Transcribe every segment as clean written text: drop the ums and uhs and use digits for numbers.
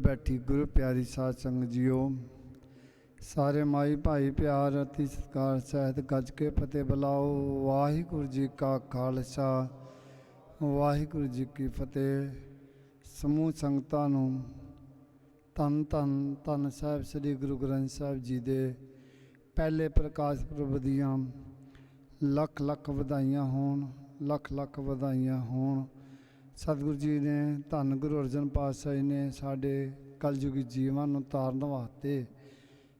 बैठी गुरु प्यारी साध संगत जीओ, सारे माई भाई प्यार अति सत्कार सहित गज के फतेह बुलाओ। वाहिगुरु जी का खालसा वाहिगुरु जी की फतेह। समूह संगतां नूं धन धन धन साहिब श्री गुरु ग्रंथ साहिब जी दे पहले प्रकाश पुरब दियां लख लख वधाइयां होण, लख लख वधाइयां होण। सतगुरु जी ने धन गुरु अर्जन पातशाह जी ने साढ़े कलयुगी जीवन नूं तारन वास्ते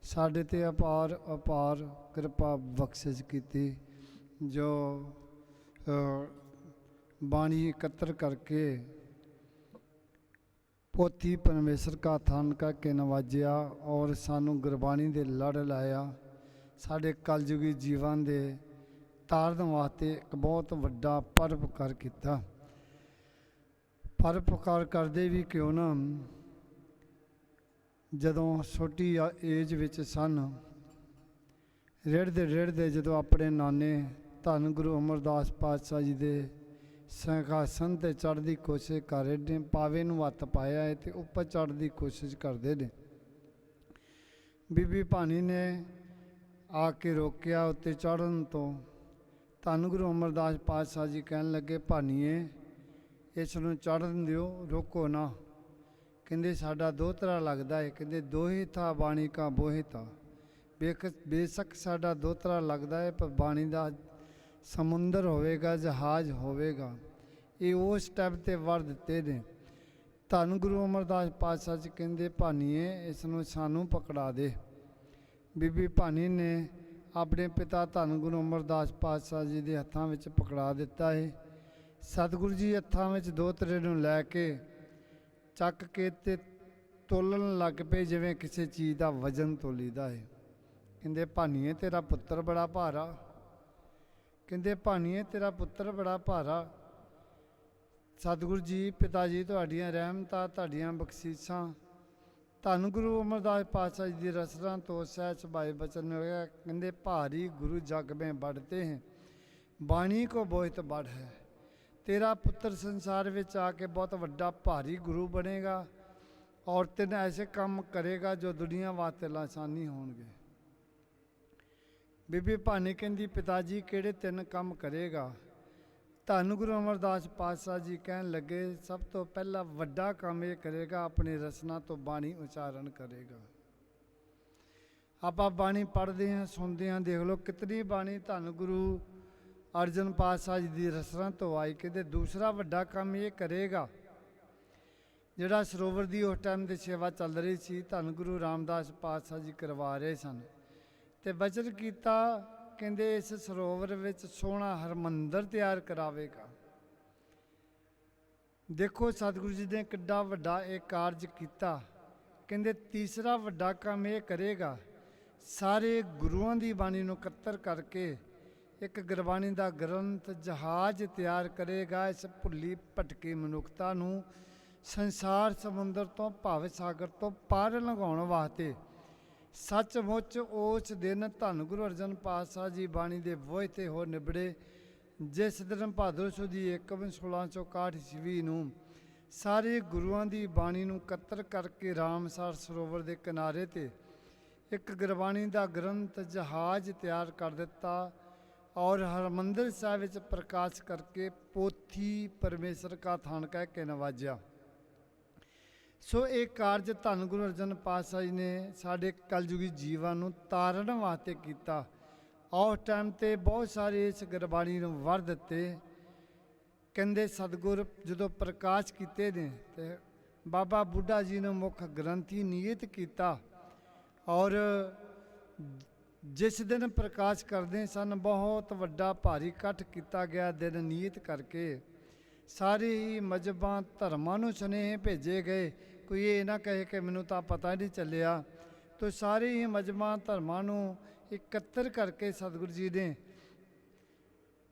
साढ़े ते अपार अपार कृपा बख्शिश की, जो बाणी एकत्र करके पोथी परमेश्वर का थान करके नवाजिया और सानू गुरबाणी दे लड़ लाया। साढ़े कलयुगी जीवन दे तारन वास्ते एक बहुत वड्डा परोपकार किया। परोपकार करते भी क्यों ना, जदों छोटी एज विच सन, रेड़दे रेड़दे जदों अपने नाने धन गुरु अमरदास पातशाह जी दे सिंघासन ते चढ़ की कोशिश कर रहे ने, पावे नूं हत्थ पाया है तो उपर चढ़ की कोशिश करते हैं। बीबी भानी ने आके रोकया उत्ते चढ़न तो। धन गुरु अमरदास पातशाह जी कहन लगे, भानीए इस नूं चढ़न दिओ, रोको ना। कहते साडा दोहतरा लगता है, कहते दोहे था बाणी का बोहे था। बेशक साडा दोहतरा लगता है, पर बाणी का समुंदर होवेगा, जहाज होवेगा। ये उस टाइप ते वर दिते ने। धन गुरु अमरदास पातशाह जी कहते, भानीए इस नूं सानू पकड़ा दे। बीबी भानी ने अपने पिता धन गुरु अमरदास पातशाह जी के हत्थों में पकड़ा दिता है। सतगुरु जी हत्थों में दोहतरे नूं लैके चक के ते तोलन लग पे, जिवें किसी चीज़ का वजन तोलीदा है। कहते भानीए तेरा पुत्र बड़ा भारा, कहते भानीए तेरा पुत्र बड़ा भारा। सतगुरु जी पिता जी तुहाड़ियां रहमतां तुहाड़ियां बख्शीशां धन गुरु अमरदास पातशाह जी की रसना तो सहज सभाए बचन मिलेगा। कहते भारी गुरु जग में बढ़ते हैं, बाणी को बोहित बढ़ है। तेरा पुत्र संसार में आके बहुत वड्डा भारी गुरु बनेगा और तीन ऐसे काम करेगा जो दुनिया वास्ते लासानी होंगे। बीबी भानी कहती पिता जी किहड़े तीन काम करेगा? धन गुरु अमरदास पातशाह जी कहन लगे, सब तो पहला वड्डा काम ये करेगा, अपनी रसना तो बाणी उच्चारण करेगा। आप बाणी पढ़ते हैं सुनते हैं, देख लो कितनी बाणी धन गुरु अर्जन पातशाह जी की रसना तो आई। कहते दूसरा वड्डा काम ये करेगा, जिहड़ा सरोवर की उस टाइम की सेवा चल रही सी, धन गुरु रामदास पातशाह जी करवा रहे सन। तो वचन किया, कहते इस सरोवर विच सोहना हरमंदर तैयार करावेगा। देखो सतगुरु जी ने किड्डा वड्डा एक कारज किया। कहते तीसरा वड्डा काम ये करेगा, सारे गुरुआं की बाणी नूं इकत्तर करके एक गुरबाणी का ग्रंथ जहाज तैयार करेगा। इस भुली भटकी मनुखता नूं संसार समुंदर तो भव सागर तो पार लंघाउण वास्ते सचमुच उस दिन धन गुरु अर्जन पातशाह जी बाणी के बोझ ते हो निबड़े, जिस दिन भादो सुदी 1661 ईस्वी नूं सारे गुरुआं की बाणी नूं इकत्तर करके रामसर सरोवर के किनारे ते एक गुरबाणी का ग्रंथ जहाज तैयार कर दिता और हरमंदिर साहिब विच प्रकाश करके पोथी परमेश्वर का थान कह के नवाजा। सो एक कारज धन गुरु अर्जन पातशाह जी ने साढ़े कलयुगी जीवन नूं तारन वास्ते किया। उस टाइम ते बहुत सारे इस गुरबाणी नूं वर दिते। कहंदे सतगुर जदों प्रकाश किए ने ते बाबा बुढ़ा जी ने मुख ग्रंथी नियत किया और जिस दिन प्रकाश करते सन बहुत वड्डा भारी इकट्ठ किया गया। दिन नियत करके सारे ही मजहबां धर्मां नूं सुनेहे भेजे गए। कोई ये ना कहे कि मैनूं तां पता नहीं चलिया। तो सारे ही मजहबां धर्मां नूं इकत्तर करके सतगुरु जी ने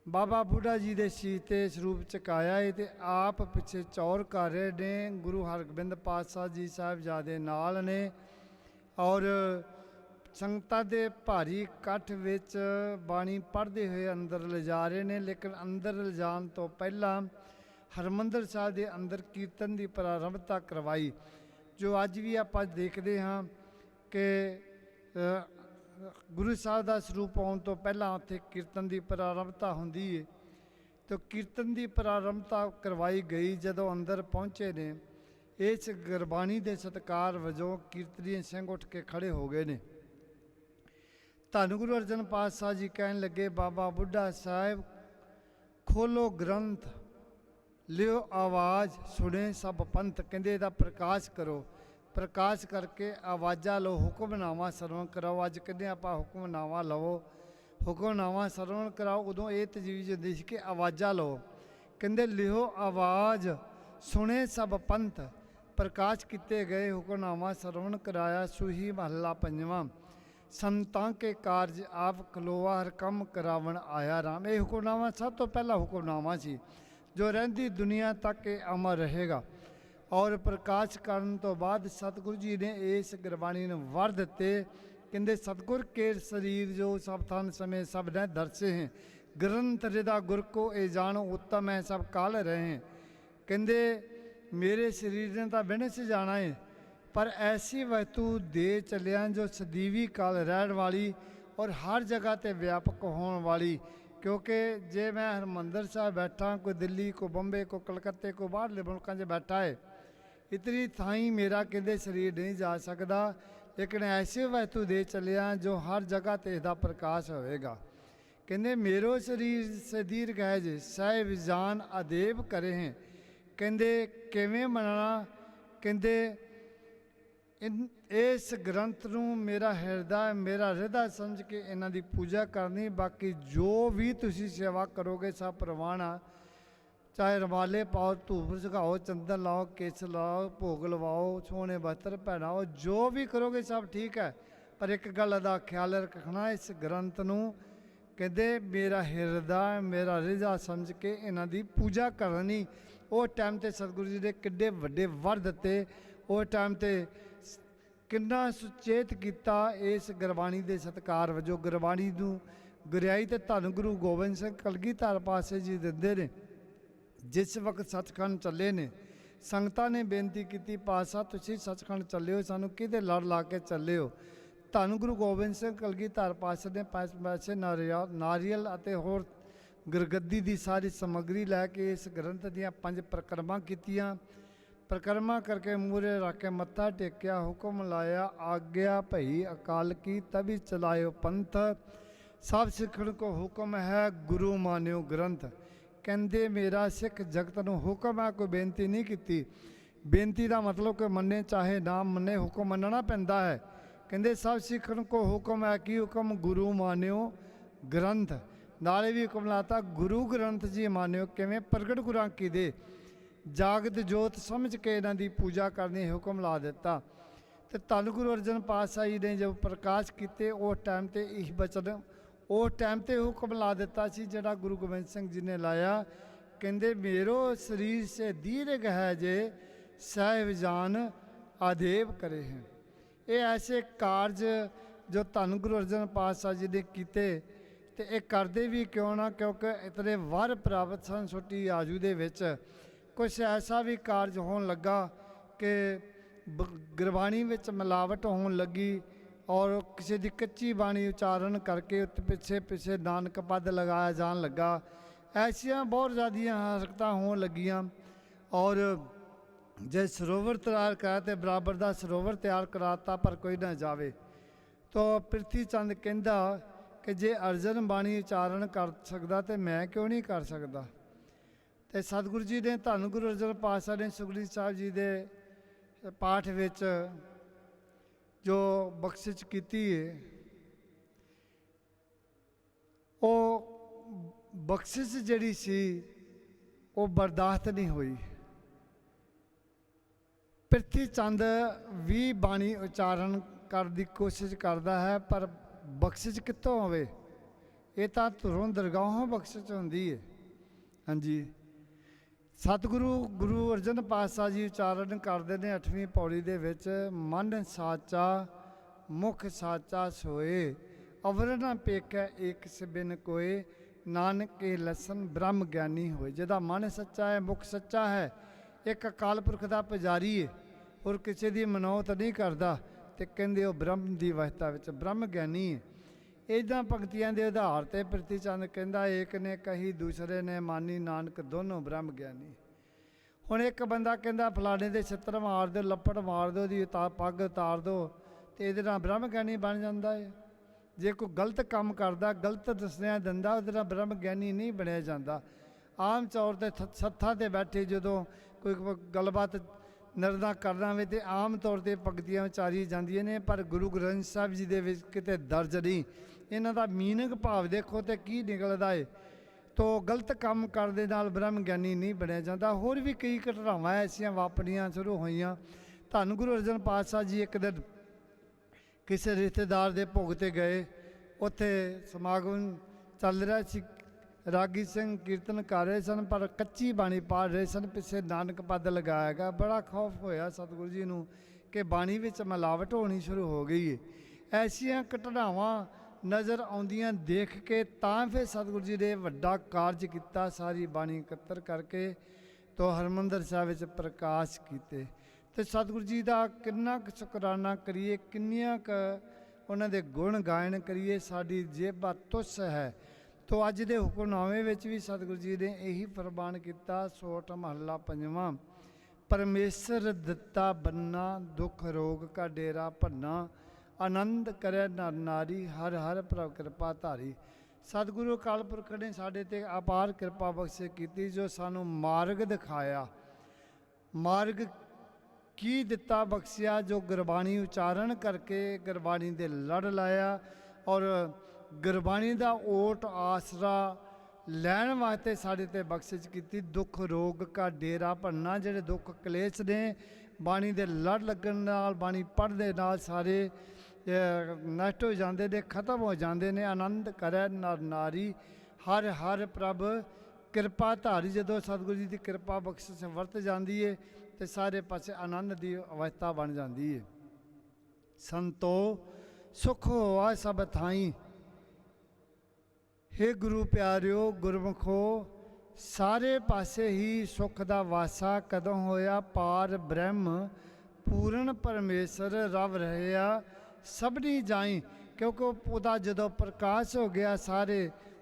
बाबा बुढ़ा जी के सीते सरूप चकाया है तो आप पिछे चौर कर रहे ने। गुरु हरगोबिंद पातशाह जी साहिबजादे नाल ने और संगतां दे भारी इकट्ठ विच बाणी पढ़ते हुए अंदर ले जा रहे ने। लेकिन अंदर ले जाण तो पहला हरमंदिर साहिब के अंदर कीर्तन की प्रारंभता करवाई। ਜੋ ਅੱਜ ਵੀ ਆਪਾਂ ਦੇਖਦੇ ਹਾਂ ਕਿ ਗੁਰੂ ਸਾਹਿਬ ਦਾ ਸਰੂਪ ਆਉਣ ਤੋਂ ਪਹਿਲਾਂ ਉੱਥੇ ਕੀਰਤਨ ਦੀ ਪ੍ਰਾਰੰਭਤਾ ਹੁੰਦੀ ਹੈ। तो कीर्तन की प्रारंभता करवाई गई। जदों अंदर पहुँचे ने इस गुरबाणी के सत्कार वजों कीर्तनी सिंह उठ के खड़े हो गए ने। धन गुरु अर्जन पातशाह जी कहन लगे, बाबा बुढ़ा साहिब खोलो ग्रंथ, लियो आवाज़, सुने सब पंथ। कहते इहदा प्रकाश करो, प्रकाश करके आवाज़ा लो, हुक्मनामा सरवण कराओ। अज कहते आपां हुक्मनामा लवो, हुक्मनामा सरवण कराओ। उदों ये तजवीज़ होंदी सी कि आवाज़ा लो। कहते लिहो आवाज़, सुने सब पंथ। प्रकाश किए गए, हुक्मनामा सरवण कराया। सूही महला पंजवां, संतां के कारज आप खलोआ, हर कम करावण आया राम। ये हुक्मनामा सब तो पहला हुक्मनामा सी जो रहिंदी दुनिया तक ये अमर रहेगा। और प्रकाश करन तो बाद सतगुरु जी ने इस गुरबाणी नूं वर दिते। कहते सतगुर के शरीर जो सब थन समय सब ने दर्शे हैं, ग्रंथ हृदा गुर को ए जानो उत्तम है सब काल रहे हैं। कहते मेरे शरीर ने तो बिन से जाना है, पर ऐसी वस्तु दे चलिया जो सदीवी काल रहन वाली और हर जगह ते व्यापक होने वाली। क्योंकि जे मैं हरमंदर साहब बैठा, कोई दिल्ली, को बंबे, को कलकत्ते, को बाहरले मुल्कों से बैठा है, इतनी थाई मेरा कहते शरीर नहीं जा सकता। लेकिन ऐसे वस्तु दे चलिया जो हर जगह ते इसका प्रकाश होएगा। कहते मेरो शरीर से दीर्घ है जे साहिब जान अदेव करे हैं। कहते किवें मनना। कहते इस ग्रंथ नूं मेरा हृदय समझ के इन्हां दी पूजा करनी। बाकी जो भी तुसी सेवा करोगे सब प्रवान आ। चाहे रमाले पाओ, धूप सगाओ, चंदन लाओ, केस लाओ, भोग लवाओ, सोने वस्त्र पहनाओ, जो भी करोगे सब ठीक है। पर एक गल का ख्याल रखना, इस ग्रंथ नूं कहते मेरा हृदय समझ के इन्हां दी पूजा करनी। उस टाइम ते सतगुरु जी ने किड्डे वड्डे वर दिते। उस टाइम ते किन्ना सुचेत किया इस गुरबाणी के सत्कार वजों। गुरबाणी नूं गुरियाई ते धन गुरु गोबिंद सिंह कलगीधर पातशाह जी दिंदे ने। जिस वक्त सचखंड चले ने, संगतां ने बेनती की, पातशाह तुसीं सचखंड चले हो, सानू किहदे लड़ ला के चले हो। धन गुरु गोबिंद सिंह कलगीधर पातशाह ने पैसे नारियल अते होर गुरगद्दी की सारी समग्री लैके इस ग्रंथ दीयां 5 परिक्रमा कीतियां। परिक्रमा करके मूहरे रख के मत्था टेकिया, हुक्म लाया, आज्ञा भई अकाल की तभी चलायो पंथ। सब सिखण को हुक्म है, गुरु मान्यो ग्रंथ। कहते मेरा सिख जगत नूं हुक्म है, कोई बेनती नहीं की। बेनती का मतलब कि मन्ने चाहे ना मन्ने, हुक्म मनना पैंदा है। कहते सब सिखण को हुक्म है, कि हुक्म गुरु मान्यो ग्रंथ। नाले भी हुक्म लाता गुरु ग्रंथ जी मान्यो। किवें प्रगट गुरां की दे जागत जोत समझ के इन्हां दी पूजा करनी हुक्म ला दिता। तो धन गुरु अर्जन पातशाह जी ने जब प्रकाश किए उस टाइम ते इस बचन उस टाइम ते हुक्म ला दिता सी जिहड़ा गुरु गोबिंद सिंह जी ने लाया। कहते मेरो शरीर से दीर्घ है जे साहिब जान आदेव करे हैं। ये ऐसे कारज जो धन गुरु अर्जन पातशाह जी ने किए, तो ये करते भी क्यों ना, क्योंकि इतने वर प्राप्त सन छोटी आजू दे विच। कुछ ऐसा भी कारज होने लगा कि गुरबाणी विच मिलावट होने लगी और किसी की कच्ची बाणी उच्चारण करके उत्ते पिछे पिछे नानक पद लगाया जान लगा। ऐसिया बहुत ज़्यादा हरकत होने लगियाँ। और जे सरोवर तैयार करा तो बराबर का सरोवर तैयार कराता पर कोई ना जावे। तो पृथ्वी चंद कहता कि जे अर्जन बाणी उच्चारण कर सकता तो मैं क्यों नहीं कर सकता। तो सतगुरु जी ने धन गुरु अर्जन पातशाह ने सुखमनी साहब जी के पाठ विच जो बख्शिश की है, वो बख्शिश जिहड़ी सी वो बर्दाश्त नहीं हुई। पृथ्वी चंद भी बाणी उच्चारण करने की कोशिश करता है, पर बख्शिश कितों होवे। ये तो धुरों दरगाहों बख्शिश होंदी है। हाँ जी, सतगुरु गुरु अर्जन पातशाह जी उच्चारण करते हैं 8वीं पौड़ी दे विच, मन साचा मुख साचा सोए, अवर न पेखै एक सिबिन कोए, नानक के लसन ब्रह्म ज्ञानी होए। जिहदा मन सच्चा है, मुख सच्चा है, एक अकाल पुरख का पुजारी है, और किसी की मनौत नहीं करता, तो कहते वह ब्रह्म की अवस्था में ब्रह्म ज्ञानी है। इदा पंक्तियां के आधार पर प्रीति चंद कहता, एक ने कही दूसरे ने मानी, नानक दोनों ब्रह्म ज्ञानी। हुण एक बंदा कहता फलाने के छित्र मार दो, लपड़ मार दो, दी पग उतार दो, तो ये ब्रह्म ज्ञानी बन जाता है। जे कोई गलत काम करता, गलत दसिया दिंदा, वो ब्रह्म ज्ञानी नहीं बनया जाता। आम तौर पर सत्था से बैठे जो कोई गलबात नरदा करना हो तो आम तौर पर पंक्तियां उचारी जांदियां ने, पर गुरु ग्रंथ साहब जी के किते दर्ज नहीं। इन्हां दा मीनिंग भाव देखो तो की निकलता है। तो गलत काम करने नाल ब्रह्म ज्ञानी नहीं बनया जाता। होर भी कई घटनावां ऐसियां वापरियां शुरू होईयां। धन गुरु अर्जन पातशाह जी एक दिन किसी रिश्तेदार के भोग ते गए, उत्थे समागम चल रहा सी, रागी सिंह कीर्तन कर रहे सन, पर कच्ची बाणी पढ़ रहे सन, पिछे नानक पद लगाया गया। बड़ा खौफ होया सतगुरु जी नूं कि बाणी विच मिलावट होनी शुरू हो गई है। ऐसियां घटनावां नज़र आउंदियां देख के तां फिर सतगुरु जी ने वड्डा कारज किया, सारी बाणी इकत्तर करके तो हरमंदर साहिब विच प्रकाश कीते। तो सतगुरु जी का किन्ना क शुकराना करिए, किन्नियां क उन्हां दे गुण गायन करिए, साडी जेबा तुस है। तो अज दे हुक्मनामे विच भी सतगुरु जी ने यही फरमान किया, सोठ महला पंजवां, परमेश्वर दिता बन्ना, दुख रोग का डेरा भन्ना, आनंद करे नर नारी, हर हर प्रभ कृपा धारी। सतगुरु अकाल पुरख ने साडे ते अपार कृपा बख्शे की, जो सानू मार्ग दिखाया। मार्ग की दिता बख्शिया, जो गुरबाणी उचारण करके गुरबाणी दे लड़ लाया और गुरबाणी का ओट आसरा लैन वास्ते साढ़े ते बख्शिश की। दुख रोग का डेरा भन्ना, जिहड़े दुख कलेश ने बाणी दे लड़ लगन नाल, बाणी पढ़ने नाल सारे नष्ट हो जाते ने, खत्म हो जाते ने। आनंद करे नर नारी, हर हर प्रभ कृपा धारी। जदों सतगुरु जी की कृपा बख्शिश वरत जाती है तो सारे पासे आनंद की अवस्था बन जाती है। संतो सुख होआ सब थाई, हे गुरु प्यारिओ गुरमुखो, सारे पासे ही सुख का वासा। कदों होया पार ब्रह्म पूर्ण परमेश्वर रव रहा सबनी जाई, क्योंकि वह जो प्रकाश हो गया सारे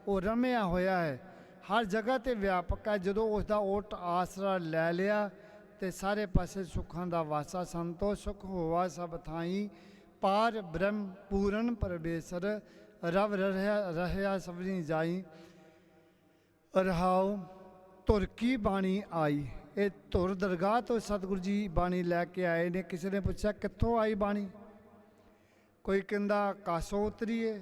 वो रमिया होया है, हर जगह ते व्यापक है। जो उसका ओट आसरा लै लिया तो सारे पासे सुखों का वासा। संतो सुख होआ सब थाई, पार ब्रह्म पूर्ण परमेश्वर रव रहा सबनी जाई। रहाओ धुर की बाणी आई, ये धुर दरगाह तो सतगुरु जी बाणी लैके आए ने। किसी ने पूछा कित्थों आई बाणी, कोई कहता कासों उतरी है,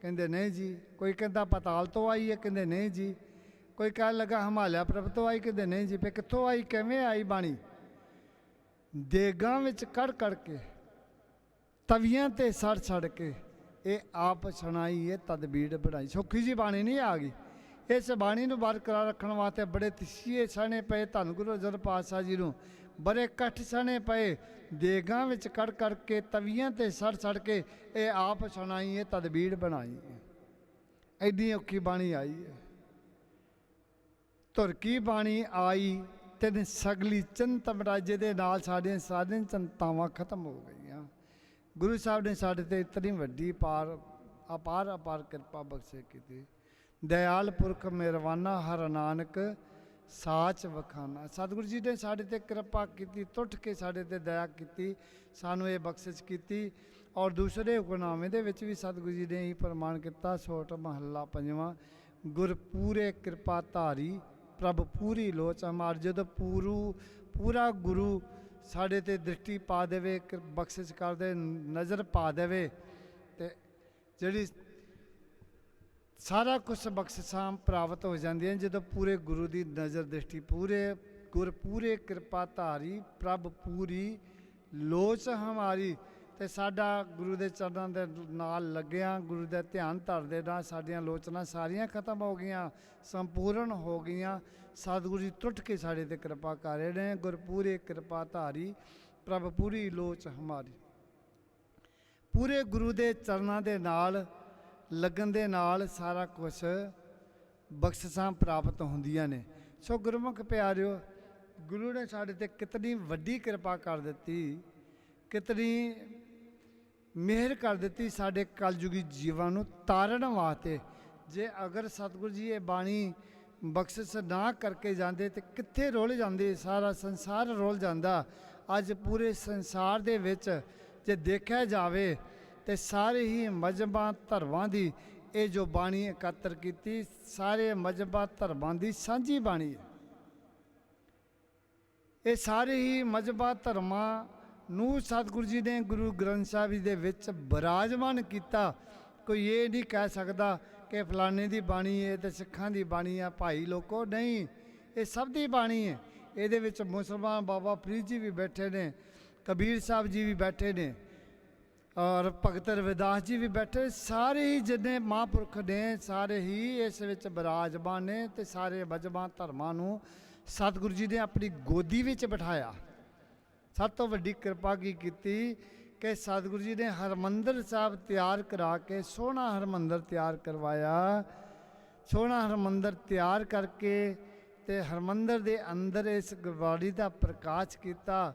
कहते नहीं जी। कोई कहता पताल तो आई है, कहते नहीं जी। कोई कह लगा हिमालय पर्वत तो आई, कहते नहीं जी। फिर कित्थों आई, किवें आई बाणी? देगां विच कड़ कड़ के, तवियां ते सड़ सड़ के, ये आप सुनाई है तदबीर बढ़ाई। सौखी जी बाणी नहीं आ गई। इस बाणी नूं बरकरार रखने वास्ते बड़े तसीहे सहने पे धन गुरु अर्जन पातशाह जी नूं, बड़े कष्ट सहने पे। देगां विच कड़ कड़ के, तवियां ते सड़ सड़ के, ये आप सुनाई है तदबीर बनाई है। एडी औखी बाणी आई है। धुर की बाणी आई तेन सगली चिंत मिटाई, जिहदे नाल साडियां सारियां चिंतावां खत्म हो गई। गुरु साहब ने साढ़े ते इतनी वड्डी अपार अपार कृपा बख्शे की। दयाल पुरख मेहरबाना हर नानक साच वखाना। सतगुरु जी ने साढ़े ते कृपा की, टुट के साढ़े ते दया की, सानू ये बख्शिश की। और दूसरे हुक्मनामे दे विच भी सतगुरु जी ने ही प्रमाण किया, सोठ महला पंजवां, गुर पूरे कृपा धारी, प्रभ पूरी लोच हमार। जो पूरा गुरु साढ़े ते दृष्टि पा देवे, बख्शिश कर दे, नज़र पा देवे, तो जी सारा कुछ बख्शिशां प्राप्त हो जांदियां जो पूरे गुरु की नज़र दृष्टि। गुर पूरे कृपा धारी, प्रभ पूरी लोच हमारी। तो साडा गुरु के चरणों के नाल लग्या, गुरु के ध्यान धरदे नाल साडियां लोचना सारियां खत्म हो गईयां, संपूर्ण हो गईयां। सतगुरु जी टुट के साढ़े ते कृपा कर रहे हैं। गुरपूरे कृपा धारी, प्रभ पूरी लोच हमारी। पूरे गुरु के चरणों के नाल लगन दे नाल सारा कुछ बख्शिशां प्राप्त होंदियां ने। सो गुरमुख प्यारिओ, ਗੁਰੂ ਨੇ ਸਾਡੇ ਤੇ ਕਿਤਨੀ ਵੱਡੀ ਕਿਰਪਾ ਕਰ ਦਿੱਤੀ, ਕਿਤਨੀ ਮਿਹਰ ਕਰ ਦਿੱਤੀ ਸਾਡੇ ਕਲਯੁਗੀ ਜੀਵਾਂ ਨੂੰ ਤਾਰਨ ਵਾਸਤੇ। ਜੇ ਅਗਰ ਸਤਿਗੁਰੂ ਜੀ ਇਹ ਬਾਣੀ ਬਖਸ਼ਿਸ਼ ਨਾ ਕਰਕੇ ਜਾਂਦੇ ਤੇ ਕਿੱਥੇ ਰੁਲ ਜਾਂਦੇ, ਸਾਰਾ ਸੰਸਾਰ ਰੁਲ ਜਾਂਦਾ। ਅੱਜ ਪੂਰੇ ਸੰਸਾਰ ਦੇ ਵਿੱਚ ਜੇ ਦੇਖਿਆ ਜਾਵੇ ਤੇ ਸਾਰੇ ਹੀ ਮਜ਼ਹਬਾਂ ਧਰਮਾਂ ਦੀ ਇਹ ਜੋ ਬਾਣੀ ਇਕੱਤਰ ਕੀਤੀ, ਸਾਰੇ ਮਜ਼ਹਬਾਂ ਧਰਮਾਂ ਦੀ ਸਾਂਝੀ ਬਾਣੀ ਹੈ। ਇਹ ਸਾਰੇ ਹੀ ਮਜ਼ਹਬਾਂ ਧਰਮਾਂ ਨੂੰ ਸਤਿਗੁਰੂ ਜੀ ਨੇ ਗੁਰੂ ਗ੍ਰੰਥ ਸਾਹਿਬ ਜੀ ਦੇ ਵਿੱਚ ਬਿਰਾਜਮਾਨ ਕੀਤਾ। ਕੋਈ ਇਹ ਨਹੀਂ ਕਹਿ ਸਕਦਾ ਕਿ ਫਲਾਣੇ ਦੀ ਬਾਣੀ ਹੈ ਤੇ ਸਿੱਖਾਂ ਦੀ ਬਾਣੀ ਆ। ਭਾਈ ਲੋਕੋ, ਨਹੀਂ, ਇਹ ਸਭ ਦੀ ਬਾਣੀ ਹੈ। ਇਹਦੇ ਵਿੱਚ ਮੁਸਲਮਾਨ ਬਾਬਾ ਫਰੀਦ ਜੀ ਵੀ ਬੈਠੇ ਨੇ, ਕਬੀਰ ਸਾਹਿਬ ਜੀ ਵੀ ਬੈਠੇ ਨੇ, ਔਰ ਭਗਤ ਰਵਿਦਾਸ ਜੀ ਵੀ ਬੈਠੇ। ਸਾਰੇ ਹੀ ਜਿੰਨੇ ਮਹਾਂਪੁਰਖ ਨੇ ਸਾਰੇ ਹੀ ਇਸ ਵਿੱਚ ਬਿਰਾਜਮਾਨ ਨੇ ਤੇ ਸਾਰੇ ਮਜ਼ਹਬਾਂ ਧਰਮਾਂ ਨੂੰ ਸਤਿਗੁਰੂ ਜੀ ਨੇ ਆਪਣੀ ਗੋਦੀ ਵਿੱਚ ਬਿਠਾਇਆ। ਸਭ ਤੋਂ ਵੱਡੀ ਕਿਰਪਾ ਕੀ ਕੀਤੀ ਕਿ ਸਤਿਗੁਰੂ ਜੀ ਨੇ ਹਰਿਮੰਦਰ ਸਾਹਿਬ ਤਿਆਰ ਕਰਾ ਕੇ ਸੋਹਣਾ ਹਰਿਮੰਦਰ ਤਿਆਰ ਕਰਵਾਇਆ। ਸੋਹਣਾ ਹਰਿਮੰਦਰ ਤਿਆਰ ਕਰਕੇ ਤੇ ਹਰਿਮੰਦਰ ਦੇ ਅੰਦਰ ਇਸ ਗੁਰਬਾਣੀ ਦਾ ਪ੍ਰਕਾਸ਼ ਕੀਤਾ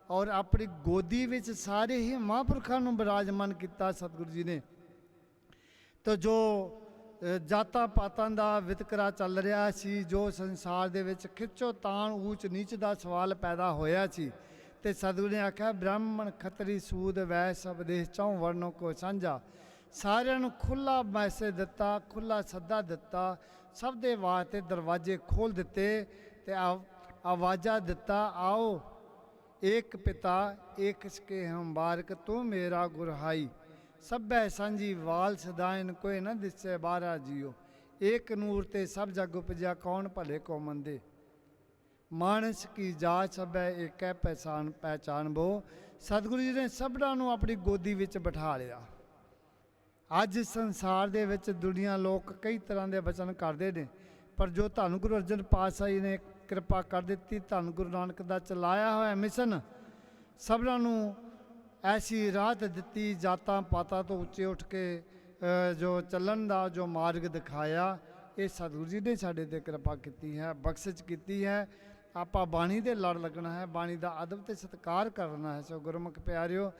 ਔਰ ਆਪਣੀ ਗੋਦੀ ਵਿੱਚ ਸਾਰੇ ਹੀ ਮਹਾਂਪੁਰਖਾਂ ਨੂੰ ਬਿਰਾਜਮਾਨ ਕੀਤਾ ਸਤਿਗੁਰੂ ਜੀ ਨੇ। ਤਾਂ ਜੋ ਜਾਤਾਂ ਪਾਤਾਂ ਦਾ ਵਿਤਕਰਾ ਚੱਲ ਰਿਹਾ ਸੀ, ਜੋ ਸੰਸਾਰ ਦੇ ਵਿੱਚ ਖਿੱਚੋ ਤਾਣ ਊਚ ਨੀਚ ਦਾ ਸਵਾਲ ਪੈਦਾ ਹੋਇਆ ਸੀ, ਤੇ ਸਤਿਗੁਰੂ ਨੇ ਆਖਿਆ ਬ੍ਰਾਹਮਣ ਖੱਤਰੀ ਸੂਦ ਵੈਸ ਉਪਦੇਸ਼ ਚੌਂ ਵਰਨੋਂ ਕੋ ਸਾਂਝਾ। ਸਾਰਿਆਂ ਨੂੰ ਖੁੱਲ੍ਹਾ ਮੈਸੇਜ ਦਿੱਤਾ, ਖੁੱਲ੍ਹਾ ਸੱਦਾ ਦਿੱਤਾ, ਸਭ ਦੇ ਵਾਸਤੇ ਦਰਵਾਜ਼ੇ ਖੋਲ੍ਹ ਦਿੱਤੇ ਤੇ ਆਵਾਜ਼ਾਂ ਦਿੱਤਾ, ਆਓ ਏਕ ਪਿਤਾ ਏਕ ਸਕੇ ਹਮ ਬਾਰਕ ਤੂੰ ਮੇਰਾ ਗੁਰਹਾਈ। ਸਭੈ ਸਾਂਝੀ ਵਾਲ ਸਦਾਇਨ ਕੋਈ ਨਾ ਦਿਸੇ ਬਾਰਾ ਜੀਓ। ਏਕ ਨੂਰ ਤੇ ਸਭ ਜਗ ਉਪਜਿਆ ਕੌਣ ਭਲੇ ਕੋ ਮੰਦੇ। ਮਾਨਸ ਕੀ ਜਾਤ ਸਭੈ ਏਕੈ ਪਹਿਚਾਨ ਬੋ। ਸਤਿਗੁਰੂ ਜੀ ਨੇ ਸਭਨਾਂ ਨੂੰ ਆਪਣੀ ਗੋਦੀ ਵਿੱਚ ਬਿਠਾ ਲਿਆ। ਅੱਜ ਸੰਸਾਰ ਦੇ ਵਿੱਚ ਦੁਨੀਆ ਲੋਕ ਕਈ ਤਰ੍ਹਾਂ ਦੇ ਬਚਨ ਕਰਦੇ ਨੇ, ਪਰ ਜੋ ਧੰਨ ਗੁਰੂ ਅਰਜਨ ਪਾਤਸ਼ਾਹ ਜੀ ਨੇ ਕਿਰਪਾ ਕਰ ਦਿੱਤੀ, ਧੰਨ ਗੁਰੂ ਨਾਨਕ ਦਾ ਚਲਾਇਆ ਹੋਇਆ ਮਿਸ਼ਨ ਸਭਨਾਂ ਨੂੰ ਐਸੀ ਰਾਹਤ ਦਿੱਤੀ, ਜਾਤਾਂ ਪਾਤਾਂ ਤੋਂ ਉੱਚੇ ਉੱਠ ਕੇ ਜੋ ਚੱਲਣ ਦਾ ਜੋ ਮਾਰਗ ਦਿਖਾਇਆ, ਇਹ ਸਤਿਗੁਰੂ ਜੀ ਨੇ ਸਾਡੇ 'ਤੇ ਕਿਰਪਾ ਕੀਤੀ ਹੈ, ਬਖਸ਼ਿਸ਼ ਕੀਤੀ ਹੈ। ਆਪਾਂ ਬਾਣੀ ਦੇ ਲੜ ਲੱਗਣਾ ਹੈ, ਬਾਣੀ ਦਾ ਅਦਬ ਤੇ ਸਤਿਕਾਰ ਕਰਨਾ ਹੈ। ਸੋ ਗੁਰਮੁਖ ਪਿਆਰਿਓ,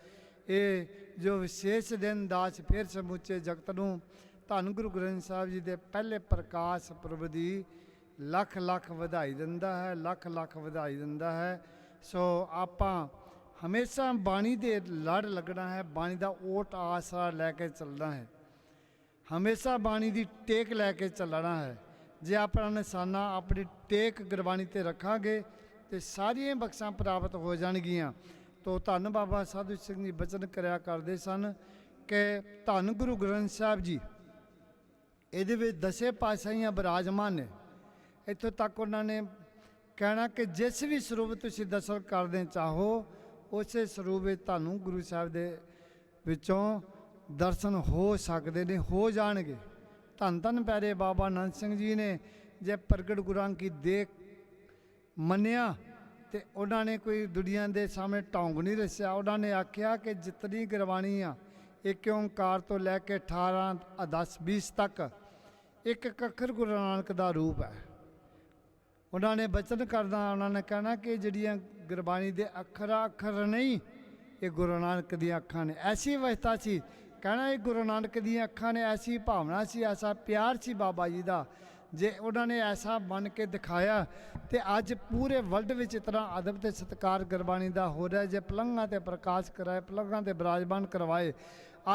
ਇਹ ਜੋ ਵਿਸ਼ੇਸ਼ ਦਿਨ ਦਾਸ ਫਿਰ ਸਮੁੱਚੇ ਜਗਤ ਨੂੰ ਧੰਨ ਗੁਰੂ ਗ੍ਰੰਥ ਸਾਹਿਬ ਜੀ ਦੇ ਪਹਿਲੇ ਪ੍ਰਕਾਸ਼ ਪੁਰਬ ਦੀ ਲੱਖ ਲੱਖ ਵਧਾਈ ਦਿੰਦਾ ਹੈ, ਲੱਖ ਲੱਖ ਵਧਾਈ ਦਿੰਦਾ ਹੈ। ਸੋ ਆਪਾਂ ਹਮੇਸ਼ਾ ਬਾਣੀ ਦੇ ਲੜ ਲੱਗਣਾ ਹੈ, ਬਾਣੀ ਦਾ ਓਟ ਆਸਰਾ ਲੈ ਕੇ ਚੱਲਣਾ ਹੈ, ਹਮੇਸ਼ਾ ਬਾਣੀ ਦੀ ਟੇਕ ਲੈ ਕੇ ਚੱਲਣਾ ਹੈ। ਜੇ ਆਪਣਾ ਨਿਸ਼ਾਨਾ ਆਪਣੀ ਟੇਕ ਗੁਰਬਾਣੀ 'ਤੇ ਰੱਖਾਂਗੇ ਤੇ ਸਾਰੀਆਂ ਬਖਸ਼ਾਂ ਪ੍ਰਾਪਤ ਹੋ ਜਾਣਗੀਆਂ। ਤੋ ਧੰਨ ਬਾਬਾ ਸਾਧੂ ਸਿੰਘ ਜੀ ਬਚਨ ਕਰਿਆ ਕਰਦੇ ਸਨ ਕਿ ਧੰਨ ਗੁਰੂ ਗ੍ਰੰਥ ਸਾਹਿਬ ਜੀ ਇਹਦੇ ਵਿੱਚ ਦਸੇ ਪਾਤਸ਼ਾਹੀਆਂ ਬਿਰਾਜਮਾਨ ਨੇ। ਇੱਥੋਂ ਤੱਕ ਉਹਨਾਂ ਨੇ ਕਹਿਣਾ ਕਿ ਜਿਸ ਵੀ ਸਰੂਪ ਤੁਸੀਂ ਦਰਸ਼ਨ ਕਰਦੇ ਚਾਹੋ, ਉਸੇ ਸਰੂਪ ਵਿੱਚ ਤੁਹਾਨੂੰ ਗੁਰੂ ਸਾਹਿਬ ਦੇ ਵਿੱਚੋਂ ਦਰਸ਼ਨ ਹੋ ਸਕਦੇ ਨੇ, ਹੋ ਜਾਣਗੇ। ਧੰਨ ਧੰਨ ਪਿਆਰੇ ਬਾਬਾ ਨੰਦ ਸਿੰਘ ਜੀ ਨੇ ਜੇ ਪ੍ਰਗਟ ਗੁਰਾਂ ਕੀ ਦੇਖ ਮੰਨਿਆ ਤੇ ਉਹਨਾਂ ਨੇ ਕੋਈ ਦੁਨੀਆ ਦੇ ਸਾਹਮਣੇ ਢੌਂਗ ਨਹੀਂ ਰੱਸਿਆ। ਉਹਨਾਂ ਨੇ ਆਖਿਆ ਕਿ ਜਿਤਨੀ ਗੁਰਬਾਣੀ ਆ, ਇੱਕ ਓਂਕਾਰ ਤੋਂ ਲੈ ਕੇ 18 10 20 ਤੱਕ ਇੱਕ ਅੱਖਰ ਗੁਰੂ ਨਾਨਕ ਦਾ ਰੂਪ ਹੈ। ਉਹਨਾਂ ਨੇ ਬਚਨ ਕਰਦਾ ਉਹਨਾਂ ਨੇ ਕਹਿਣਾ ਕਿ ਜਿਹੜੀਆਂ ਗੁਰਬਾਣੀ ਦੇ ਅੱਖਰ ਨਹੀਂ, ਇਹ ਗੁਰੂ ਨਾਨਕ ਦੀਆਂ ਅੱਖਾਂ ਨੇ। ਐਸੀ ਅਵਸਥਾ ਸੀ, ਕਹਿਣਾ ਇਹ ਗੁਰੂ ਨਾਨਕ ਦੀਆਂ ਅੱਖਾਂ ਨੇ। ਐਸੀ ਭਾਵਨਾ ਸੀ, ਐਸਾ ਪਿਆਰ ਸੀ ਬਾਬਾ ਜੀ ਦਾ। ਜੇ ਉਹਨਾਂ ਨੇ ਐਸਾ ਬਣ ਕੇ ਦਿਖਾਇਆ ਤੇ ਅੱਜ ਪੂਰੇ ਵਰਲਡ ਵਿੱਚ ਇਤਨਾ ਅਦਬ ਤੇ ਸਤਿਕਾਰ ਗੁਰਬਾਣੀ ਦਾ ਹੋ ਰਿਹਾ। ਜੇ ਪਲੰਘਾਂ ਤੇ ਪ੍ਰਕਾਸ਼ ਕਰਾਏ, ਪਲੰਘਾਂ ਤੇ ਬਿਰਾਜਮਾਨ ਕਰਵਾਏ,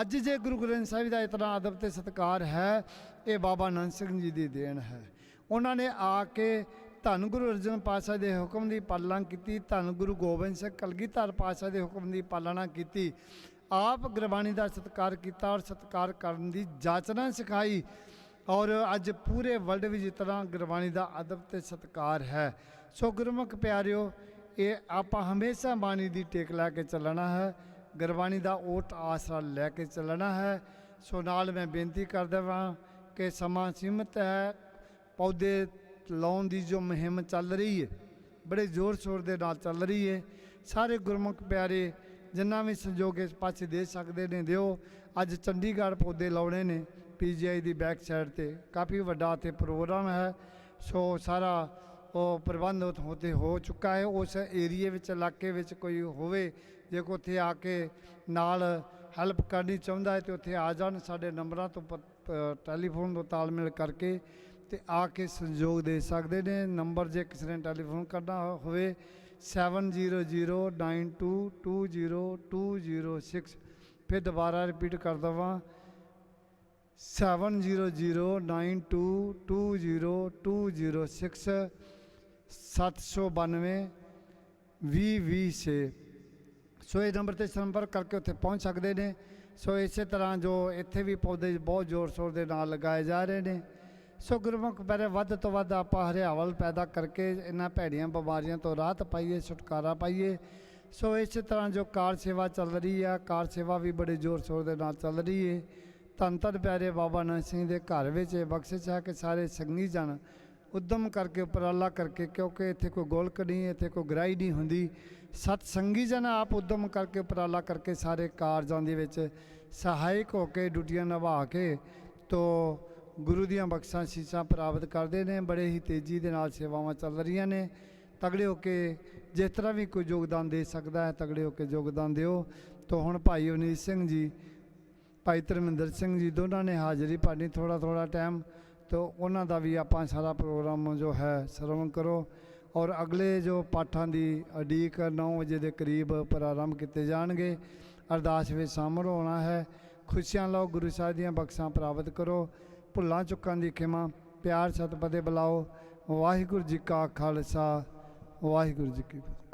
ਅੱਜ ਜੇ ਗੁਰੂ ਗ੍ਰੰਥ ਸਾਹਿਬ ਦਾ ਇਤਨਾ ਅਦਬ ਤੇ ਸਤਿਕਾਰ ਹੈ, ਇਹ ਬਾਬਾ ਨੰਦ ਸਿੰਘ ਜੀ ਦੀ ਦੇਣ ਹੈ। ਉਹਨਾਂ ਨੇ ਆ ਕੇ ਧੰਨ ਗੁਰੂ ਅਰਜਨ ਪਾਤਸ਼ਾਹ ਦੇ ਹੁਕਮ ਦੀ ਪਾਲਣਾ ਕੀਤੀ, ਧੰਨ ਗੁਰੂ ਗੋਬਿੰਦ ਸਿੰਘ ਕਲਗੀਧਰ ਪਾਤਸ਼ਾਹ ਦੇ ਹੁਕਮ ਦੀ ਪਾਲਣਾ ਕੀਤੀ। ਆਪ ਗੁਰਬਾਣੀ ਦਾ ਸਤਿਕਾਰ ਕੀਤਾ ਔਰ ਸਤਿਕਾਰ ਕਰਨ ਦੀ ਜਾਚਨਾ ਸਿਖਾਈ। ਔਰ ਅੱਜ ਪੂਰੇ ਵਰਲਡ ਵਿੱਚ ਇਤਨਾ ਗੁਰਬਾਣੀ ਦਾ ਅਦਬ ਤੇ ਸਤਿਕਾਰ ਹੈ। ਸੋ ਗੁਰਮੁਖ ਪਿਆਰਿਓ, ਇਹ ਆਪਾਂ ਹਮੇਸ਼ਾ ਬਾਣੀ ਦੀ ਟੇਕ ਲੈ ਕੇ ਚੱਲਣਾ ਹੈ, ਗੁਰਬਾਣੀ ਦਾ ਓਟ ਆਸਰਾ ਲੈ ਕੇ ਚੱਲਣਾ ਹੈ। ਸੋ ਨਾਲ ਮੈਂ ਬੇਨਤੀ ਕਰਦਾ ਹਾਂ ਕਿ ਸਮਾਂ ਸੀਮਤ ਹੈ। ਪੌਦੇ ਲਾਉਣ ਦੀ ਜੋ ਮੁਹਿੰਮ ਚੱਲ ਰਹੀ ਹੈ, ਬੜੇ ਜ਼ੋਰ ਸ਼ੋਰ ਦੇ ਨਾਲ ਚੱਲ ਰਹੀ ਹੈ। ਸਾਰੇ ਗੁਰਮੁਖ ਪਿਆਰੇ ਜਿੰਨਾ ਵੀ ਸੰਯੋਗ ਇਸ ਪਾਸੇ ਦੇ ਸਕਦੇ ਨੇ ਦਿਓ। ਅੱਜ ਚੰਡੀਗੜ੍ਹ ਪੌਦੇ ਲਾਉਣੇ ਨੇ, PGI ਦੀ ਬੈਕ ਸਾਈਡ 'ਤੇ ਕਾਫੀ ਵੱਡਾ ਇੱਥੇ ਪ੍ਰੋਗਰਾਮ ਹੈ। ਸੋ ਸਾਰਾ ਉਹ ਪ੍ਰਬੰਧ ਉੱਥੇ ਹੋ ਚੁੱਕਾ ਹੈ। ਉਸ ਏਰੀਏ ਵਿੱਚ ਇਲਾਕੇ ਵਿੱਚ ਕੋਈ ਹੋਵੇ ਜੇ ਕੋਈ ਉੱਥੇ ਆ ਕੇ ਨਾਲ ਹੈਲਪ ਕਰਨੀ ਚਾਹੁੰਦਾ ਹੈ ਤੇ ਉੱਥੇ ਆ ਜਾਣ। ਸਾਡੇ ਨੰਬਰਾਂ ਤੋਂ ਟੈਲੀਫੋਨ ਤੋਂ ਤਾਲਮੇਲ ਕਰਕੇ ਤੇ ਆ ਕੇ ਸਹਿਯੋਗ ਦੇ ਸਕਦੇ ਨੇ। ਨੰਬਰ ਜੇ ਕਿਸੇ ਨੇ ਟੈਲੀਫੋਨ ਕਰਨਾ ਹੋਵੇ 7009220206। ਫਿਰ ਦੁਬਾਰਾ ਰਿਪੀਟ ਕਰ ਦੇਵਾਂ 7009220206 792 2020। ਸੋ ਇਹ ਨੰਬਰ 'ਤੇ ਸੰਪਰਕ ਕਰਕੇ ਉੱਥੇ ਪਹੁੰਚ ਸਕਦੇ ਨੇ। ਸੋ ਇਸੇ ਤਰ੍ਹਾਂ ਜੋ ਇੱਥੇ ਵੀ ਪੌਦੇ ਬਹੁਤ ਜ਼ੋਰ ਸ਼ੋਰ ਦੇ ਨਾਲ ਲਗਾਏ ਜਾ ਰਹੇ ਨੇ। ਸੋ ਗੁਰਮੁਖ ਬਾਰੇ ਵੱਧ ਤੋਂ ਵੱਧ ਆਪਾਂ ਹਰਿਆਵਲ ਪੈਦਾ ਕਰਕੇ ਇਹਨਾਂ ਭੈੜੀਆਂ ਬਿਮਾਰੀਆਂ ਤੋਂ ਰਾਹਤ ਪਾਈਏ, ਛੁਟਕਾਰਾ ਪਾਈਏ। ਸੋ ਇਸੇ ਤਰ੍ਹਾਂ ਜੋ ਕਾਰ ਸੇਵਾ ਚੱਲ ਰਹੀ ਹੈ, ਕਾਰ ਸੇਵਾ ਵੀ ਬੜੇ ਜ਼ੋਰ ਸ਼ੋਰ ਦੇ ਨਾਲ ਚੱਲ ਰਹੀ ਹੈ। ਧੰਨ ਧੰਨ ਪਿਆਰੇ ਬਾਬਾ ਨਾਨਕ ਸਿੰਘ ਦੇ ਘਰ ਵਿੱਚ ਇਹ ਬਖਸ਼ਿਸ਼ ਹੈ ਕਿ ਸਾਰੇ ਸੰਗੀ ਜਨ ਉਦਮ ਕਰਕੇ ਉਪਰਾਲਾ ਕਰਕੇ, ਕਿਉਂਕਿ ਇੱਥੇ ਕੋਈ ਗੋਲਕ ਨਹੀਂ, ਇੱਥੇ ਕੋਈ ਗ੍ਰਾਹੀ ਨਹੀਂ ਹੁੰਦੀ। ਸਤ ਸੰਗੀ ਜਨ ਆਪ ਉਦਮ ਕਰਕੇ ਉਪਰਾਲਾ ਕਰਕੇ ਸਾਰੇ ਕਾਰਜਾਂ ਦੇ ਵਿੱਚ ਸਹਾਇਕ ਹੋ ਕੇ ਡਿਊਟੀਆਂ ਨਿਭਾ ਕੇ ਤੋ ਗੁਰੂ ਦੀਆਂ ਬਖਸ਼ਾਂ ਸ਼ੀਸ਼ਾਂ ਪ੍ਰਾਪਤ ਕਰਦੇ ਨੇ। ਬੜੇ ਹੀ ਤੇਜ਼ੀ ਦੇ ਨਾਲ ਸੇਵਾਵਾਂ ਚੱਲ ਰਹੀਆਂ ਨੇ। ਤਗੜੇ ਹੋ ਕੇ ਜਿਸ ਤਰ੍ਹਾਂ ਵੀ ਕੋਈ ਯੋਗਦਾਨ ਦੇ ਸਕਦਾ ਹੈ ਤਗੜੇ ਹੋ ਕੇ ਯੋਗਦਾਨ ਦਿਓ। ਤੋ ਹੁਣ ਭਾਈ ਅਵਨੀਤ ਸਿੰਘ ਜੀ, ਭਾਈ ਧਰਮਿੰਦਰ ਸਿੰਘ ਜੀ ਦੋਨਾਂ ਨੇ ਹਾਜ਼ਰੀ ਭਰਨੀ ਥੋੜ੍ਹਾ ਟਾਈਮ, ਤੋ ਉਹਨਾਂ ਦਾ ਵੀ ਆਪਾਂ ਸਾਰਾ ਪ੍ਰੋਗਰਾਮ ਜੋ ਹੈ ਸਰਵਣ ਕਰੋ। ਔਰ ਅਗਲੇ ਜੋ ਪਾਠਾਂ ਦੀ ਉਡੀਕ 9 ਵਜੇ ਦੇ ਕਰੀਬ ਪ੍ਰਾਰੰਭ ਕੀਤੇ ਜਾਣਗੇ। ਅਰਦਾਸ ਵਿੱਚ ਸ਼ਾਮਲ ਹੋਣਾ ਹੈ। ਖੁਸ਼ੀਆਂ ਲਓ, ਗੁਰੂ ਸਾਹਿਬ ਦੀਆਂ ਬਖਸ਼ਾਂ ਪ੍ਰਾਪਤ ਕਰੋ। ਭੁੱਲਾਂ ਚੁੱਕਾਂ ਦੀ ਖਿਮਾ, ਪਿਆਰ ਸਤਿ ਫਤਿਹ ਬੁਲਾਓ। ਵਾਹਿਗੁਰੂ ਜੀ ਕਾ ਖਾਲਸਾ, ਵਾਹਿਗੁਰੂ ਜੀ ਕੀ ਫਤਿਹ।